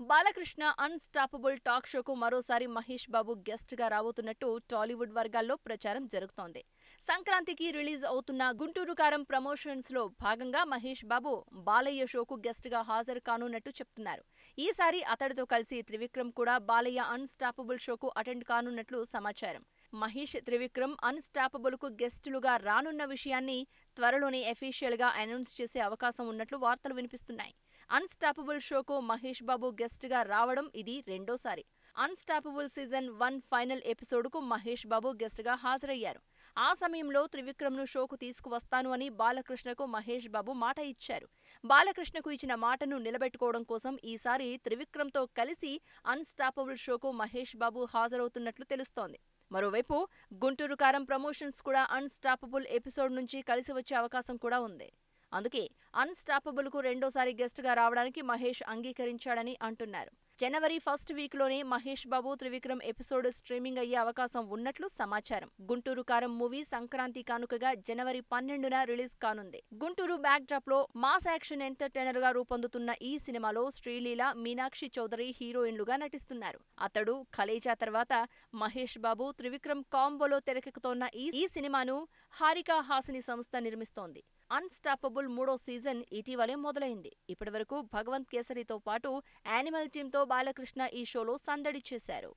Balakrishna unstoppable talk షోకు మరోసారి Mahesh Babu guest గా రాబోతున్నట్టు టాలీవుడ్ వర్గాల్లో ప్రచారం జరుగుతోంది. సంక్రాంతికి రిలీజ్ అవుతున్న గుంటూరు కారం ప్రమోషన్స్ లో భాగంగా మహేష్ బాబు బాలయ్య షోకు గెస్ట్ గా హాజరు కానున్నట్టు చెప్తున్నారు. ఈసారి అతడితో కలిసి త్రివిక్రమ్ కూడా బాలయ్య అన్స్టాపబుల్ షోకు అటెండ్ కానున్నట్లు సమాచారం. మహేష్, త్రివిక్రమ్ అన్స్టాపబుల్ కు గెస్టులుగా రానున్న విషయాన్ని త్వరలోనే అఫీషియల్ గా అనౌన్స్ చేసే అవకాశం ఉన్నట్లు వార్తలు వినిపిస్తున్నాయి. అన్స్టాపబుల్ షోకు మహేష్ బాబు గెస్ట్ గా రావడం ఇది రెండోసారి. అన్స్టాపబుల్ సీజన్ 1 ఫైనల్ ఎపిసోడ్ కు మహేష్ బాబు గెస్ట్ గా హాజరయ్యారు. ఆ సమయంలో త్రివిక్రమ్ ను షోకు తీసుకువస్తాను అని బాలకృష్ణకు మహేష్ బాబు మాట ఇచ్చారు. బాలకృష్ణకు ఇచ్చిన మాటను నిలబెట్టుకోవడం కోసం ఈసారి త్రివిక్రమ్ తో కలిసి అన్స్టాపబుల్ షోకు మహేష్ బాబు హాజరవుతున్నట్లు తెలుస్తోంది. మరోవైపు గుంటూరు కారం ప్రమోషన్స్ కూడా అన్స్టాపబుల్ ఎపిసోడ్ నుంచి కలిసి వచ్చే అవకాశం కూడా ఉంది. అందుకే అన్స్టాపబుల్ కు రెండోసారి గెస్ట్ గా రావడానికి మహేష్ అంగీకరించాడని అంటున్నారు. జనవరి ఫస్ట్ వీక్ లోనే మహేష్ బాబు, త్రివిక్రమ్ ఎపిసోడ్ స్ట్రీమింగ్ అయ్యే అవకాశం ఉన్నట్లు సమాచారం. గుంటూరు కారం మూవీ సంక్రాంతి కానుకగా జనవరి 12న రిలీజ్ కానుంది. గుంటూరు బ్యాక్ డ్రాప్ లో మాస్ యాక్షన్ ఎంటర్టైనర్ గా రూపొందుతున్న ఈ సినిమాలో శ్రీలీల, మీనాక్షి చౌదరి హీరోయిన్లుగా నటిస్తున్నారు. అతడు, ఖలేజా తర్వాత మహేష్ బాబు, త్రివిక్రమ్ కాంబోలో తెరకెక్కుతోన్న ఈ సినిమాను హారిక హాసిని సంస్థ నిర్మిస్తోంది. అన్స్టాపబుల్ 3వ సీజన్ ఇటీవలే మొదలైంది. ఇప్పటివరకు భగవంత్ కేసరితో పాటు యానిమల్ టీంతో బాలకృష్ణ ఈ షోలో సందడి చేశారు.